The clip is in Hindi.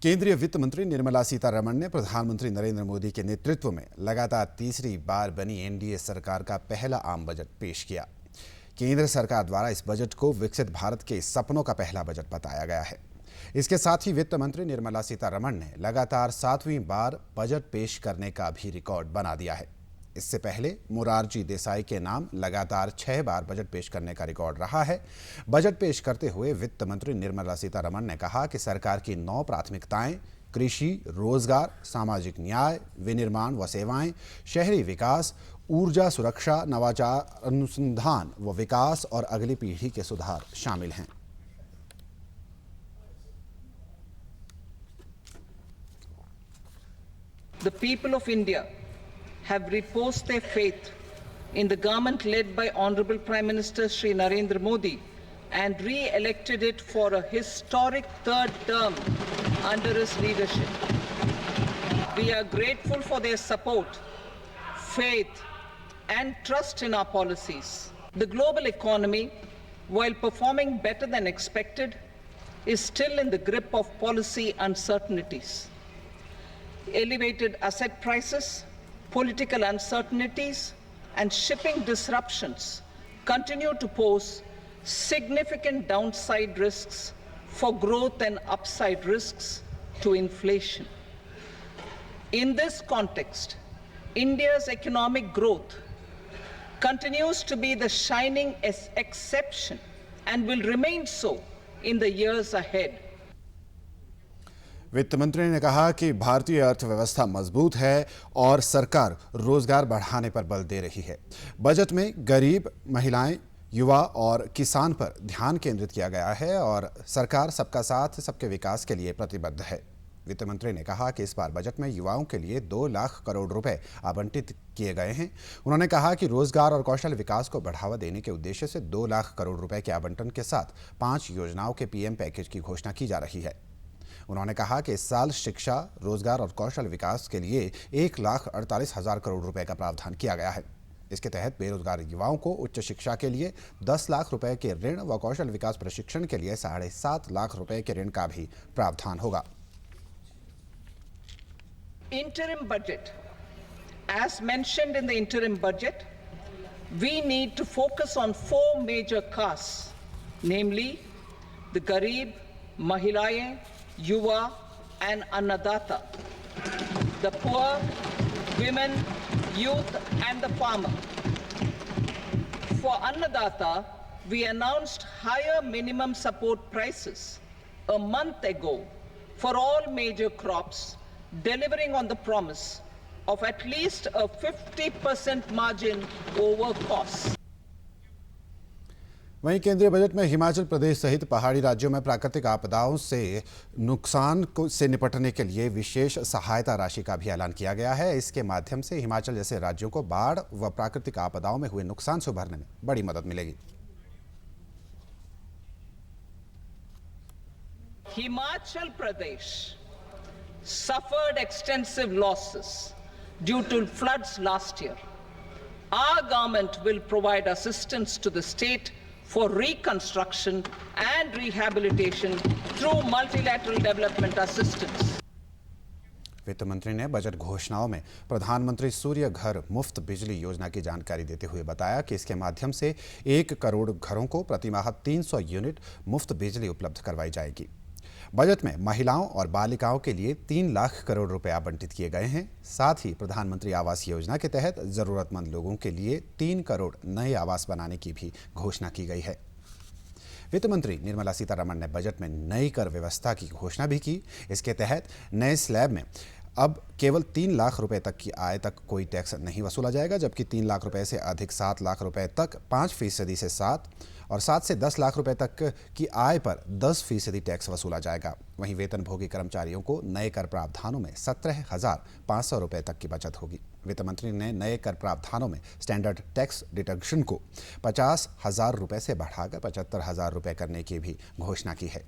केंद्रीय वित्त मंत्री निर्मला सीतारमण ने प्रधानमंत्री नरेंद्र मोदी के नेतृत्व में लगातार तीसरी बार बनी एनडीए सरकार का पहला आम बजट पेश किया। केंद्र सरकार द्वारा इस बजट को विकसित भारत के सपनों का पहला बजट बताया गया है। इसके साथ ही वित्त मंत्री निर्मला सीतारमण ने लगातार 7वीं बार बजट पेश करने का भी रिकॉर्ड बना दिया है। इससे पहले मोरारजी देसाई के नाम लगातार 6 बार बजट पेश करने का रिकॉर्ड रहा है। बजट पेश करते हुए वित्त मंत्री निर्मला सीतारमण ने कहा कि सरकार की 9 प्राथमिकताएं कृषि, रोजगार, सामाजिक न्याय, विनिर्माण व सेवाएं, शहरी विकास, ऊर्जा सुरक्षा, नवाचार, अनुसंधान व विकास और अगली पीढ़ी के सुधार शामिल हैं। The people of India have reposed their faith in the government led by Honorable Prime Minister Shri Narendra Modi and re-elected it for a historic third term under his leadership. We are grateful for their support, faith and trust in our policies. The global economy, while performing better than expected, is still in the grip of policy uncertainties. Elevated asset prices, political uncertainties and shipping disruptions continue to pose significant downside risks for growth and upside risks to inflation. In this context, India's economic growth continues to be the shining exception and will remain so in the years ahead. वित्त मंत्री ने कहा कि भारतीय अर्थव्यवस्था मजबूत है और सरकार रोजगार बढ़ाने पर बल दे रही है। बजट में गरीब, महिलाएं, युवा और किसान पर ध्यान केंद्रित किया गया है और सरकार सबका साथ, सबके विकास के लिए प्रतिबद्ध है। वित्त मंत्री ने कहा कि इस बार बजट में युवाओं के लिए 2 लाख करोड़ रुपए आवंटित किए गए हैं। उन्होंने कहा कि रोजगार और कौशल विकास को बढ़ावा देने के उद्देश्य से 2 लाख करोड़ रुपए के आवंटन के साथ 5 योजनाओं के पीएम पैकेज की घोषणा की जा रही है। उन्होंने कहा कि इस साल शिक्षा, रोजगार और कौशल विकास के लिए 1,48,000 करोड़ रुपए का प्रावधान किया गया है। इसके तहत बेरोजगार युवाओं को उच्च शिक्षा के लिए 10 लाख रुपए के ऋण व कौशल विकास प्रशिक्षण के लिए 7.5 लाख रुपए के ऋण का भी प्रावधान होगा। Interim budget. As mentioned in the interim budget, we need to focus on 4 major castes, namely the Garib, Mahilayein, Yuva and Annadata, the poor, women, youth and the farmer. For Annadata, we announced higher minimum support prices a month ago for all major crops, delivering on the promise of at least a 50% margin over costs. वहीं केंद्रीय बजट में हिमाचल प्रदेश सहित पहाड़ी राज्यों में प्राकृतिक आपदाओं से नुकसान से निपटने के लिए विशेष सहायता राशि का भी ऐलान किया गया है। इसके माध्यम से हिमाचल जैसे राज्यों को बाढ़ व प्राकृतिक आपदाओं में हुए नुकसान से उभरने में बड़ी मदद मिलेगी। Himachal Pradesh suffered extensive losses due to floods last year. Our government will provide assistance to the state for reconstruction and rehabilitation through multilateral development assistance. वित्त मंत्री ने बजट घोषणाओं में प्रधानमंत्री सूर्य घर मुफ्त बिजली योजना की जानकारी देते हुए बताया कि इसके माध्यम से 1 करोड़ घरों को प्रतिमाह 300 यूनिट मुफ्त बिजली उपलब्ध करवाई जाएगी। बजट में महिलाओं और बालिकाओं के लिए 3 लाख करोड़ रुपए आवंटित किए गए हैं। साथ ही प्रधानमंत्री आवास योजना के तहत जरूरतमंद लोगों के लिए 3 करोड़ नए आवास बनाने की भी घोषणा की गई है। वित्त मंत्री निर्मला सीतारमण ने बजट में नई कर व्यवस्था की घोषणा भी की। इसके तहत नए स्लैब में अब केवल 3 लाख रुपए तक की आय तक कोई टैक्स नहीं वसूला जाएगा, जबकि 3 लाख रुपए से अधिक 7 लाख रुपए तक 5% से 7 और 7 से 10 लाख रुपए तक की आय पर 10% टैक्स वसूला जाएगा। वहीं वेतनभोगी कर्मचारियों को नए कर प्रावधानों में 17,500 रुपए तक की बचत होगी। वित्त मंत्री ने नए कर प्रावधानों में स्टैंडर्ड टैक्स डिडक्शन को 50,000 रुपए से बढ़ाकर 75,000 रुपए करने की भी घोषणा की है।